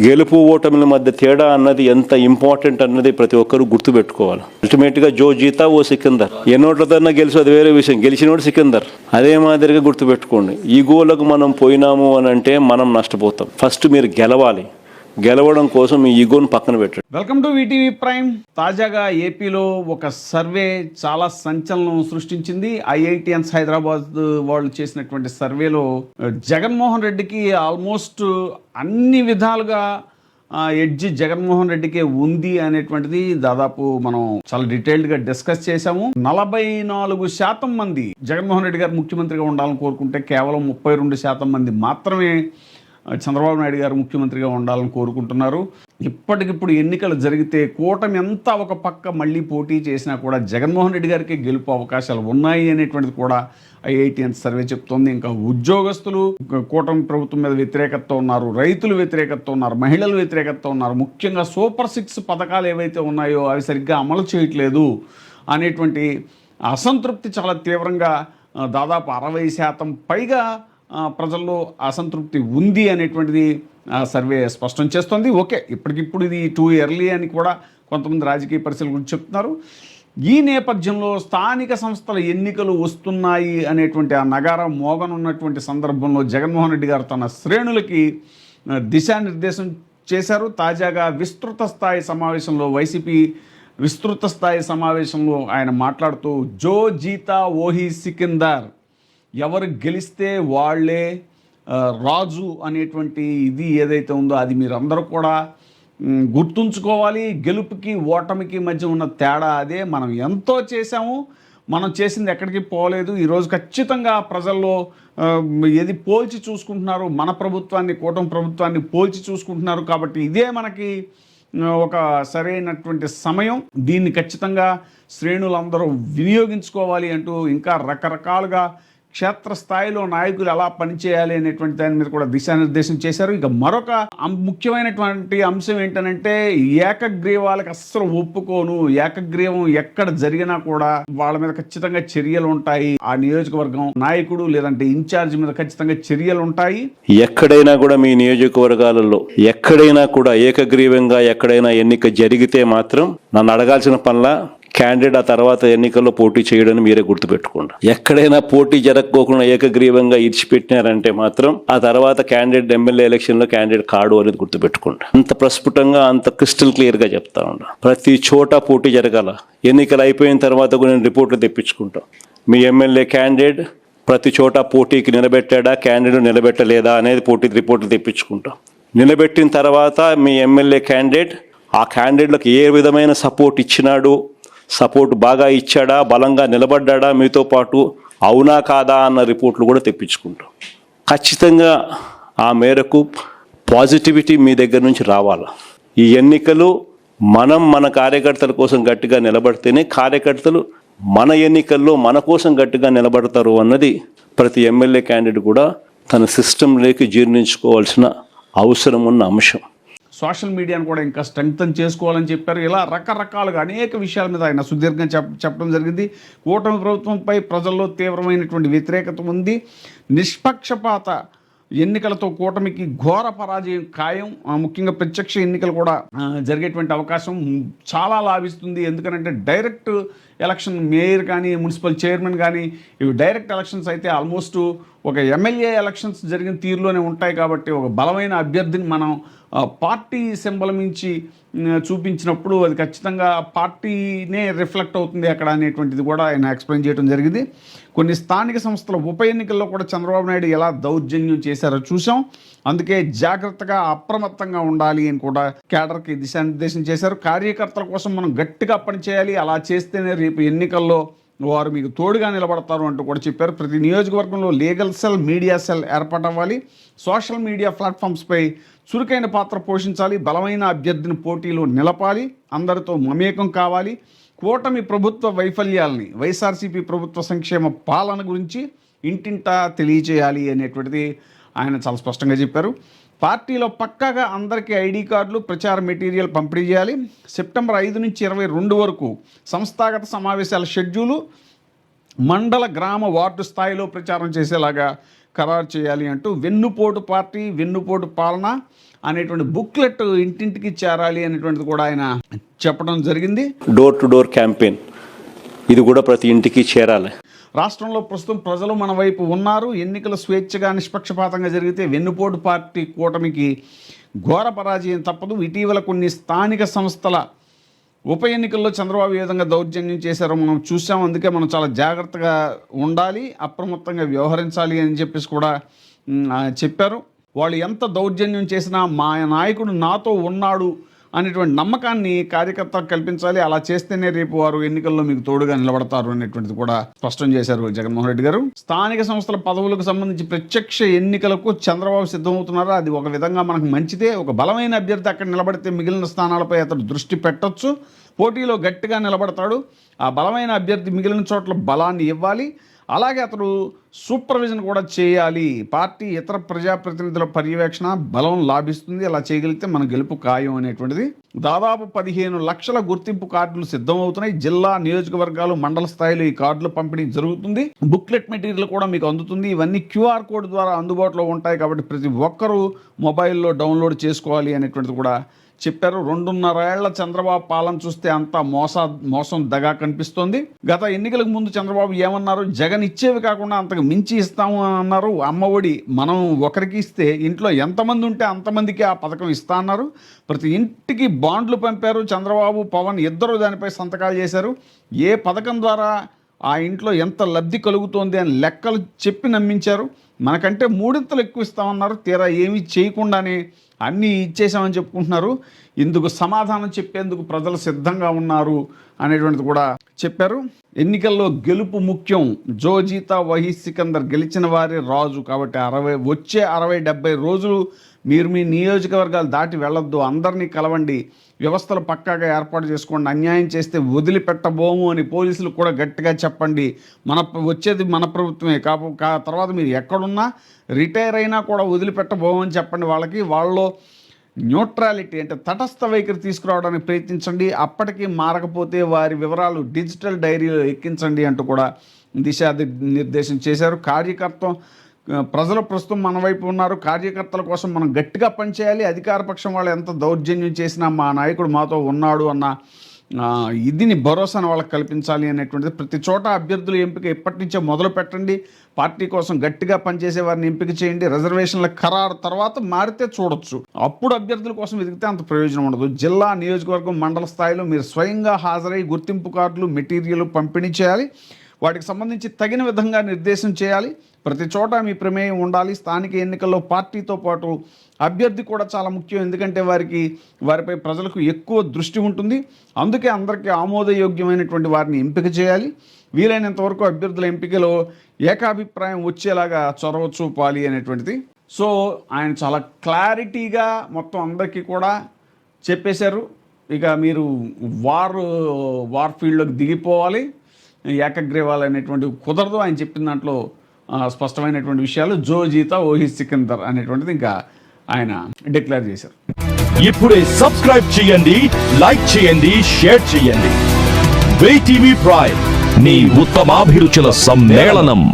గెలుపు ఓటమిల మధ్య తేడా అన్నది ఎంత ఇంపార్టెంట్ అన్నది ప్రతి ఒక్కరూ గుర్తుపెట్టుకోవాలి. అల్టిమేట్గా జో జీతా ఓ సికిందర్, ఎన్నోట్లదన్నా గెలుసు అది వేరే విషయం, గెలిచినోడు సికిందర్. అదే మాదిరిగా గుర్తుపెట్టుకోండి. ఈ గోలకు మనం పోయినాము అని అంటే మనం నష్టపోతాం. ఫస్ట్ మీరు గెలవాలి. గెలవడం కోసం మీ ఈగోను పక్కన పెట్టండి. Welcome to VTV prime. తాజాగా ఏపీలో ఒక సర్వే చాలా సంచలనం సృష్టించింది. ఐఐటిఎన్స్ హైదరాబాద్ వాళ్ళు చేసినటువంటి సర్వేలో జగన్మోహన్ రెడ్డికి ఆల్మోస్ట్ అన్ని విధాలుగా ఎడ్జి జగన్మోహన్ రెడ్డికే ఉంది అనేటువంటిది దాదాపు మనం చాలా డీటెయిల్డ్గా డిస్కస్ చేశాము. 44% మంది జగన్మోహన్ రెడ్డి గారు ముఖ్యమంత్రిగా ఉండాలని కోరుకుంటే కేవలం 32% మంది మాత్రమే చంద్రబాబు నాయుడు గారు ముఖ్యమంత్రిగా ఉండాలని కోరుకుంటున్నారు. ఇప్పటికిప్పుడు ఎన్నికలు జరిగితే కూటమి అంతా ఒక పక్క మళ్ళీ పోటీ చేసినా కూడా జగన్మోహన్ రెడ్డి గారికి గెలుపు అవకాశాలు ఉన్నాయి అనేటువంటిది కూడా ఐఐటిఎన్ సర్వే చెప్తోంది. ఇంకా ఉద్యోగస్తులు కూటమి ప్రభుత్వం మీద వ్యతిరేకతతో ఉన్నారు, రైతులు వ్యతిరేకతతో ఉన్నారు, మహిళలు వ్యతిరేకతతో ఉన్నారు. ముఖ్యంగా సూపర్ 6 పథకాలు ఏవైతే ఉన్నాయో అవి సరిగ్గా అమలు చేయట్లేదు అనేటువంటి అసంతృప్తి చాలా తీవ్రంగా దాదాపు 60% పైగా ప్రజల్లో అసంతృప్తి ఉంది అనేటువంటిది సర్వే స్పష్టం చేస్తోంది. ఓకే, ఇప్పటికిప్పుడు ఇది టూ ఎర్లీ అని కూడా కొంతమంది రాజకీయ పరిశీలకులు గురించి చెప్తున్నారు. ఈ నేపథ్యంలో స్థానిక సంస్థల ఎన్నికలు వస్తున్నాయి అనేటువంటి ఆ నగారం మోగనున్నటువంటి సందర్భంలో జగన్మోహన్ రెడ్డి గారు తన శ్రేణులకి దిశానిర్దేశం చేశారు. తాజాగా విస్తృత స్థాయి సమావేశంలో వైసీపీ విస్తృత స్థాయి సమావేశంలో ఆయన మాట్లాడుతూ జో జీతా ఓహీ సికిందర్, ఎవరు గెలిస్తే వాళ్ళే రాజు అనేటువంటి ఇది ఏదైతే ఉందో అది మీరు అందరూ కూడా గుర్తుంచుకోవాలి. గెలుపుకి ఓటమికి మధ్య ఉన్న తేడా అదే. మనం ఎంతో చేశాము, మనం చేసింది ఎక్కడికి పోలేదు. ఈరోజు ఖచ్చితంగా ప్రజల్లో ఏది పోల్చి చూసుకుంటున్నారు, మన ప్రభుత్వాన్ని కూటమి ప్రభుత్వాన్ని పోల్చి చూసుకుంటున్నారు. కాబట్టి ఇదే మనకి ఒక సరైనటువంటి సమయం, దీన్ని ఖచ్చితంగా శ్రేణులందరూ వినియోగించుకోవాలి అంటూ ఇంకా రకరకాలుగా క్షేత్రస్థాయిలో నాయకులు ఎలా పనిచేయాలి అనేటువంటి దాని మీద కూడా దిశానిర్దేశం చేశారు. ఇక మరొక ముఖ్యమైనటువంటి అంశం ఏంటనంటే ఏకగ్రీవాలకు అస్సలు ఒప్పుకోను, ఏకగ్రీవం ఎక్కడ జరిగినా కూడా వాళ్ళ మీద ఖచ్చితంగా చర్యలు ఉంటాయి. ఆ నియోజకవర్గం నాయకుడు లేదంటే ఇన్ఛార్జ్ మీద ఖచ్చితంగా చర్యలు ఉంటాయి. ఎక్కడైనా కూడా మీ నియోజకవర్గాలలో ఎక్కడైనా కూడా ఏకగ్రీవంగా ఎక్కడైనా ఎన్నిక జరిగితే మాత్రం నన్ను అడగాల్సిన పనిలా క్యాండిడేట్ ఆ తర్వాత ఎన్నికల్లో పోటీ చేయడానికి మీరే గుర్తుపెట్టుకోండి. ఎక్కడైనా పోటీ జరగకోకుండా ఏకగ్రీవంగా ఇడిచిపెట్టినారంటే మాత్రం ఆ తర్వాత క్యాండిడేట్ ఎమ్మెల్యే ఎలక్షన్లో క్యాండిడేట్ కాడు అనేది గుర్తుపెట్టుకోండి. అంత ప్రస్ఫుటంగా అంత క్రిస్టల్ క్లియర్గా చెప్తా ఉన్నా. ప్రతి చోట పోటీ జరగాల. ఎన్నికలు అయిపోయిన తర్వాత కూడా నేను రిపోర్ట్లు తెప్పించుకుంటాం. మీ ఎమ్మెల్యే క్యాండిడేట్ ప్రతి చోట పోటీకి నిలబెట్టాడా, క్యాండిడేట్ నిలబెట్టలేదా అనేది పోటీ రిపోర్ట్లు తెప్పించుకుంటాం. నిలబెట్టిన తర్వాత మీ ఎమ్మెల్యే క్యాండిడేట్ ఆ క్యాండిడేట్లకు ఏ విధమైన సపోర్ట్ ఇచ్చినాడు, సపోర్ట్ బాగా ఇచ్చాడా, బలంగా నిలబడ్డా మీతో పాటు, అవునా కాదా అన్న రిపోర్ట్లు కూడా తెప్పించుకుంటాం. ఖచ్చితంగా ఆ మేరకు పాజిటివిటీ మీ దగ్గర నుంచి రావాలి. ఈ ఎన్నికలు మనం మన కార్యకర్తల కోసం గట్టిగా నిలబడితేనే కార్యకర్తలు మన ఎన్నికల్లో మన కోసం గట్టిగా నిలబడతారు అన్నది ప్రతి ఎమ్మెల్యే క్యాండిడేట్ కూడా తన సిస్టంలోకి జీర్ణించుకోవాల్సిన అవసరం ఉన్న అంశం. సోషల్ మీడియాను కూడా ఇంకా స్ట్రెంగ్తన్ చేసుకోవాలని చెప్పారు. ఇలా రకరకాలుగా అనేక విషయాల మీద ఆయన సుదీర్ఘంగా చెప్పడం జరిగింది. కూటమి ప్రభుత్వంపై ప్రజల్లో తీవ్రమైనటువంటి వ్యతిరేకత ఉంది. నిష్పక్షపాత ఎన్నికలతో కూటమికి ఘోర పరాజయం ఖాయం. ముఖ్యంగా ప్రత్యక్ష ఎన్నికలు కూడా జరిగేటువంటి అవకాశం చాలా లాభిస్తుంది. ఎందుకంటే డైరెక్ట్ ఎలక్షన్ మేయర్ కానీ మున్సిపల్ చైర్మన్ కానీ ఇవి డైరెక్ట్ ఎలక్షన్స్ అయితే ఆల్మోస్ట్ ఒక ఎమ్మెల్యే ఎలక్షన్స్ జరిగిన తీరులోనే ఉంటాయి. కాబట్టి ఒక బలమైన అభ్యర్థిని మనం పార్టీ సింబల్ మించి చూపించినప్పుడు అది ఖచ్చితంగా పార్టీనే రిఫ్లెక్ట్ అవుతుంది అక్కడ అనేటువంటిది కూడా ఆయన ఎక్స్ప్లెయిన్ చేయడం జరిగింది. కొన్ని స్థానిక సంస్థల ఉప ఎన్నికల్లో కూడా చంద్రబాబు నాయుడు ఎలా దౌర్జన్యం చేశారో చూసాం. అందుకే జాగ్రత్తగా అప్రమత్తంగా ఉండాలి అని కూడా కేడర్కి దిశానిర్దేశం చేశారు. కార్యకర్తల కోసం మనం గట్టిగా పనిచేయాలి, అలా చేస్తేనే రేపు ఎన్నికల్లో వారు మీకు తోడుగా నిలబడతారు అంటూ కూడా చెప్పారు. ప్రతి నియోజకవర్గంలో లీగల్ సెల్, మీడియా సెల్ ఏర్పాటవ్వాలి. సోషల్ మీడియా ప్లాట్ఫామ్స్పై చురుకైన పాత్ర పోషించాలి. బలమైన అభ్యర్థిని పోటీలో నిలపాలి. అందరితో మమేకం కావాలి. కూటమి ప్రభుత్వ వైఫల్యాలని, వైఎస్ఆర్సీపీ ప్రభుత్వ సంక్షేమ పాలన గురించి ఇంటింటా తెలియచేయాలి అనేటువంటిది ఆయన చాలా స్పష్టంగా చెప్పారు. పార్టీలో పక్కాగా అందరికీ ఐడి కార్డులు, ప్రచార మెటీరియల్ పంపిణీ చేయాలి. సెప్టెంబర్ 5 నుంచి 22 వరకు సంస్థాగత సమావేశాల షెడ్యూలు మండల, గ్రామ, వార్డు స్థాయిలో ప్రచారం చేసేలాగా ఖరారు చేయాలి అంటూ వెన్నుపోటు పార్టీ, వెన్నుపోటు పాలన, అనేటువంటి బుక్లెట్ ఇంటింటికి చేరాలి అనేటువంటిది కూడా ఆయన చెప్పడం జరిగింది. డోర్ టు డోర్ క్యాంపెయిన్ ఇది కూడా ప్రతి ఇంటికి చేరాలి. రాష్ట్రంలో ప్రస్తుతం ప్రజలు మన వైపు ఉన్నారు. ఎన్నికలు స్వేచ్ఛగా నిష్పక్షపాతంగా జరిగితే వెన్నుపోటు పార్టీ కూటమికి ఘోర పరాజయం తప్పదు. ఇటీవల కొన్ని స్థానిక సంస్థల ఉప ఎన్నికల్లో చంద్రబాబు ఏ విధంగా దౌర్జన్యం చేశారో మనం చూసాం. అందుకే మనం చాలా జాగ్రత్తగా ఉండాలి, అప్రమత్తంగా వ్యవహరించాలి అని చెప్పేసి కూడా చెప్పారు. వాళ్ళు ఎంత దౌర్జన్యం చేసినా మా నాయకుడు నాతో ఉన్నాడు అనేటువంటి నమ్మకాన్ని కార్యకర్తలకు కల్పించాలి. అలా చేస్తేనే రేపు వారు ఎన్నికల్లో మీకు తోడుగా నిలబడతారు అనేటువంటిది కూడా స్పష్టం చేశారు జగన్మోహన్ రెడ్డి గారు. స్థానిక సంస్థల పదవులకు సంబంధించి ప్రత్యక్ష ఎన్నికలకు చంద్రబాబు సిద్ధమవుతున్నారు. అది ఒక విధంగా మనకు మంచిదే. ఒక బలమైన అభ్యర్థి అక్కడ నిలబడితే మిగిలిన స్థానాలపై అతడు దృష్టి పెట్టొచ్చు. పోటీలో గట్టిగా నిలబడతాడు. ఆ బలమైన అభ్యర్థి మిగిలిన చోట్ల బలాన్ని ఇవ్వాలి. అలాగే అతడు సూపర్విజన్ కూడా చేయాలి. పార్టీ ఇతర ప్రజాప్రతినిధుల పర్యవేక్షణ బలం లాభిస్తుంది. అలా చేయగలిగితే మన గెలుపు ఖాయం అనేటువంటిది. దాదాపు 15 లక్షల గుర్తింపు కార్డులు సిద్ధమవుతున్నాయి. జిల్లా, నియోజకవర్గాలు, మండల స్థాయిలో ఈ కార్డుల పంపిణీ జరుగుతుంది. బుక్లెట్ మెటీరియల్ కూడా మీకు అందుతుంది. ఇవన్నీ QR కోడ్ ద్వారా అందుబాటులో ఉంటాయి కాబట్టి ప్రతి ఒక్కరూ మొబైల్లో డౌన్లోడ్ చేసుకోవాలి అనేటువంటిది కూడా చెప్పారు. 2.5 ఏళ్ల చంద్రబాబు పాలన చూస్తే అంతా మోసం దగా కనిపిస్తోంది. గత ఎన్నికలకు ముందు చంద్రబాబు ఏమన్నారు? జగన్ ఇచ్చేవి కాకుండా అంతకు మించి ఇస్తాము అని అన్నారు. అమ్మఒడి మనం ఒకరికి ఇస్తే ఇంట్లో ఎంతమంది ఉంటే అంతమందికి ఆ పథకం ఇస్తా అన్నారు. ప్రతి ఇంటికి బాండ్లు పంపారు. చంద్రబాబు, పవన్ ఇద్దరు దానిపై సంతకాలు చేశారు. ఏ పథకం ద్వారా ఆ ఇంట్లో ఎంత లబ్ధి కలుగుతోంది అని లెక్కలు చెప్పి నమ్మించారు. మనకంటే 3 ఎక్కువ ఇస్తామన్నారు. తీరా ఏమీ చేయకుండానే అన్నీ ఇచ్చేసామని చెప్పుకుంటున్నారు. ఇందుకు సమాధానం చెప్పేందుకు ప్రజలు సిద్ధంగా ఉన్నారు అనేటువంటిది కూడా చెప్పారు. ఎన్నికల్లో గెలుపు ముఖ్యం. జో జీతా వహీ సికందర్, గెలిచిన వారే రాజు. కాబట్టి వచ్చే 60-70 రోజులు మీరు మీ నియోజకవర్గాలు దాటి వెళ్ళొద్దు. అందరినీ కలవండి. వ్యవస్థలు పక్కాగా ఏర్పాటు చేసుకోండి. అన్యాయం చేస్తే వదిలిపెట్టబోము అని పోలీసులు కూడా గట్టిగా చెప్పండి. వచ్చేది మన ప్రభుత్వమే. తర్వాత మీరు ఎక్కడున్నా రిటైర్ అయినా కూడా వదిలిపెట్టబోము అని చెప్పండి వాళ్ళకి. వాళ్ళలో న్యూట్రాలిటీ అంటే తటస్థ వైఖరి తీసుకురావడానికి ప్రయత్నించండి. అప్పటికీ మారకపోతే వారి వివరాలు డిజిటల్ డైరీలో ఎక్కించండి అంటూ కూడా దిశానిర్దేశం చేశారు. ప్రజలు ప్రస్తుతం మన వైపు ఉన్నారు. కార్యకర్తల కోసం మనం గట్టిగా పనిచేయాలి. అధికార పక్షం వాళ్ళు ఎంత దౌర్జన్యం చేసినా మా నాయకుడు మాతో ఉన్నాడు అన్న ఇదిని భరోసాను వాళ్ళకి కల్పించాలి అనేటువంటిది. ప్రతి చోట అభ్యర్థుల ఎంపిక ఇప్పటి నుంచే మొదలు పెట్టండి. పార్టీ కోసం గట్టిగా పనిచేసే వారిని ఎంపిక చేయండి. రిజర్వేషన్ల ఖరారు తర్వాత మారితే చూడొచ్చు. అప్పుడు అభ్యర్థుల కోసం వెతికితే అంత ప్రయోజనం ఉండదు. జిల్లా, నియోజకవర్గం, మండల స్థాయిలో మీరు స్వయంగా హాజరై గుర్తింపు కార్డులు, మెటీరియల్ పంపిణీ చేయాలి. వాటికి సంబంధించి తగిన విధంగా నిర్దేశం చేయాలి. ప్రతి చోట మీ ప్రమేయం ఉండాలి. స్థానిక ఎన్నికల్లో పార్టీతో పాటు అభ్యర్థి కూడా చాలా ముఖ్యం. ఎందుకంటే వారిపై ప్రజలకు ఎక్కువ దృష్టి ఉంటుంది. అందుకే అందరికీ ఆమోదయోగ్యమైనటువంటి వారిని ఎంపిక చేయాలి. వీలైనంత వరకు అభ్యర్థుల ఎంపికలో ఏకాభిప్రాయం వచ్చేలాగా చొరవ చూపాలి అనేటువంటిది. సో ఆయన చాలా క్లారిటీగా మొత్తం అందరికీ కూడా చెప్పేశారు. ఇక మీరు వార్ ఫీల్డ్లోకి దిగిపోవాలి, ఏకగ్రీవాలు అనేటువంటివి కుదరదు. ఆయన చెప్పిన దాంట్లో స్పష్టమైనటువంటి విషయాలు. జో జీతా ఓహీ సికందర్ అనేటువంటిది ఇంకా ఆయన డిక్లేర్ చేశారు. ఇప్పుడే సబ్స్క్రైబ్ చేయండి, లైక్ చేయండి, షేర్ చేయండి. VTV ప్రైమ్, నీ ఉత్తమాభిరుచుల సమ్మేళనం.